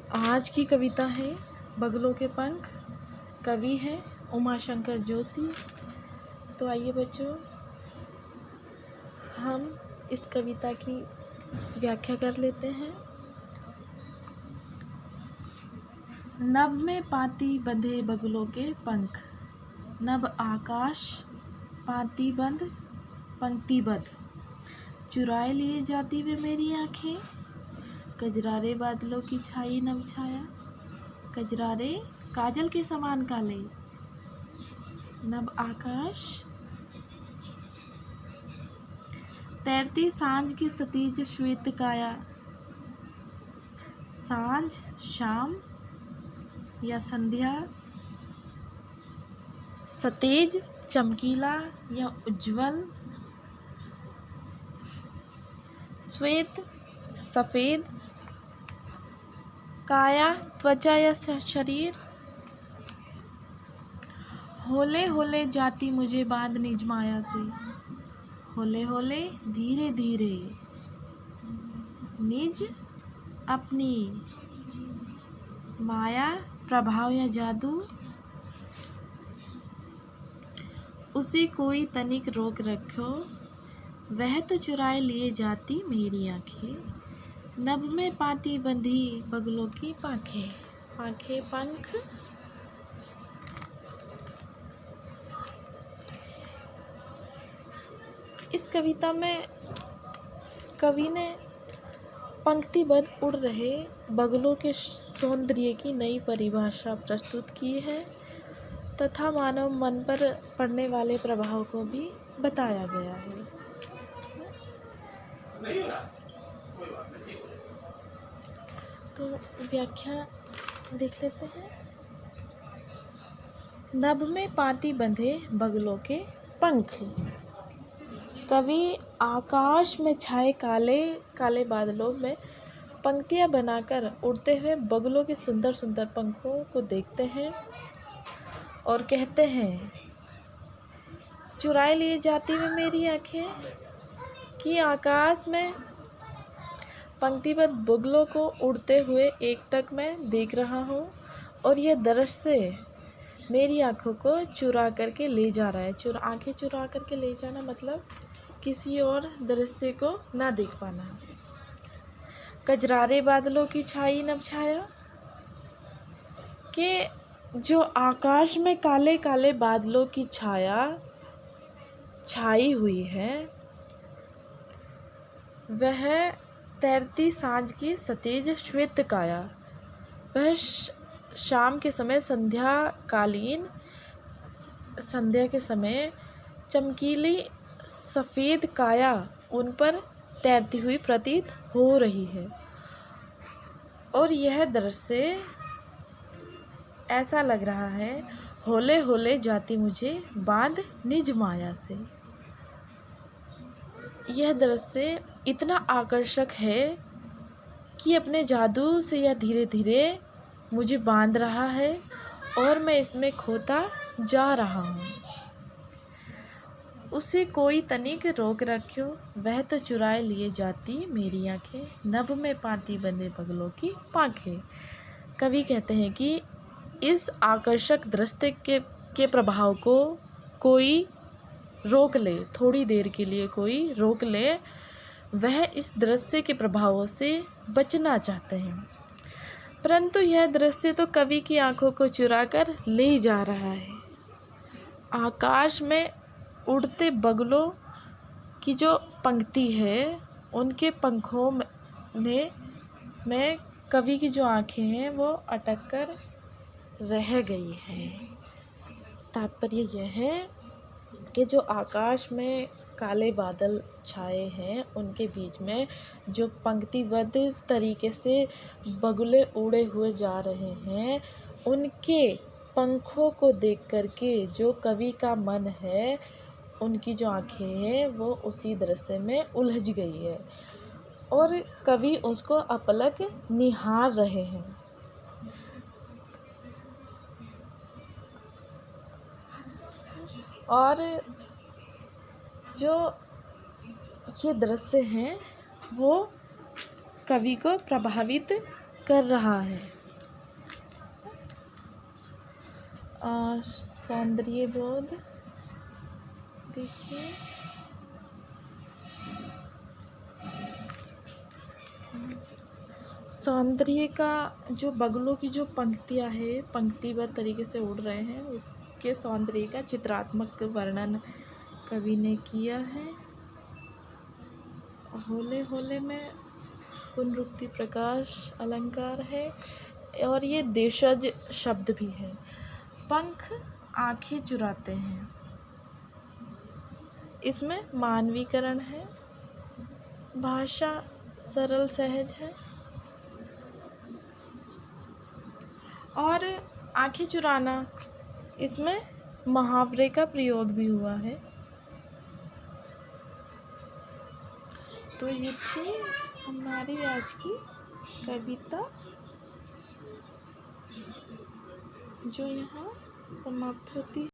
आज की कविता है बगलों के पंख। कवि है उमाशंकर जोशी। तो आइए बच्चों, हम इस कविता की व्याख्या कर लेते हैं। नभ में पाती बंधे बगलों के पंख, नभ आकाश पाती बंद पंक्तिबद्ध, चुराए लिए जाती वे मेरी आँखें, कजरारे बादलों की छाई नभ छाया, कजरारे काजल के समान काले, नभ आकाश तैरती सांझ की सतीज श्वेत काया, सांझ शाम या संध्या, सतेज चमकीला या उज्जवल, श्वेत सफ़ेद, काया त्वचा या शरीर, होले होले जाती मुझे बांध निज माया से, होले होले धीरे धीरे, निज अपनी माया प्रभाव या जादू, उसे कोई तनिक रोक रखो, वह तो चुराए लिए जाती मेरी आँखें, नभ में पाती बंधी बगलों की पाँखें। पाँखें पंख। इस कविता में कवि ने पंक्तिबद्ध उड़ रहे बगलों के सौंदर्य की नई परिभाषा प्रस्तुत की है तथा मानव मन पर पड़ने वाले प्रभाव को भी बताया गया है। तो व्याख्या देख लेते हैं। नभ में पाती बंधे बगलों के पंख। कवि आकाश में छाए काले काले बादलों में पंक्तियां बनाकर उड़ते हुए बगलों के सुंदर सुंदर पंखों को देखते हैं और कहते हैं, चुराए लिए जाती हुई मेरी आँखें, कि आकाश में पंक्तिबद्ध बगलों को उड़ते हुए एकटक मैं देख रहा हूँ और यह दृश्य मेरी आँखों को चुरा करके ले जा रहा है। आँखें चुरा करके ले जाना मतलब किसी और दृश्य को ना देख पाना। कजरारे बादलों की छाई नभ छाया, कि जो आकाश में काले काले बादलों की छाया छाई हुई है, वह तैरती सांझ की सतेज श्वेत काया, वह शाम के समय संध्या के समय चमकीली सफ़ेद काया उन पर तैरती हुई प्रतीत हो रही है और यह दृश्य ऐसा लग रहा है, होले होले जाती मुझे बांध निज माया से। यह दृश्य इतना आकर्षक है कि अपने जादू से यह धीरे धीरे मुझे बांध रहा है और मैं इसमें खोता जा रहा हूँ। उसे कोई तनिक रोक रखो, वह तो चुराए लिए जाती मेरी आँखें, नभ में पाती बंधे बगलों की पाँखें। कवि कहते हैं कि इस आकर्षक दृश्य के प्रभाव को कोई रोक ले, थोड़ी देर के लिए कोई रोक ले, वह इस दृश्य के प्रभावों से बचना चाहते हैं, परंतु यह दृश्य तो कवि की आंखों को चुरा कर ले जा रहा है। आकाश में उड़ते बगलों की जो पंक्ति है, उनके पंखों में कवि की जो आँखें हैं वो अटक कर रह गई हैं। तात्पर्य यह है कि जो आकाश में काले बादल छाए हैं, उनके बीच में जो पंक्तिबद्ध तरीके से बगुले उड़े हुए जा रहे हैं, उनके पंखों को देख करके जो कवि का मन है, उनकी जो आँखें हैं वो उसी दृश्य में उलझ गई है और कवि उसको अपलक निहार रहे हैं। और जो ये दृश्य हैं वो कवि को प्रभावित कर रहा है। और सौंदर्य बोध देखिए, सौंदर्य का जो बगलों की जो पंक्तियाँ है, पंक्तिबद्ध तरीके से उड़ रहे हैं, उसके सौंदर्य का चित्रात्मक वर्णन कवि ने किया है। होले होले में पुनरुक्ति प्रकाश अलंकार है और ये देशज शब्द भी है। पंख आँखें चुराते हैं, इसमें मानवीकरण है। भाषा सरल सहज है और आँखें चुराना, इसमें मुहावरे का प्रयोग भी हुआ है। तो ये थी हमारी आज की कविता जो यहाँ समाप्त होती है।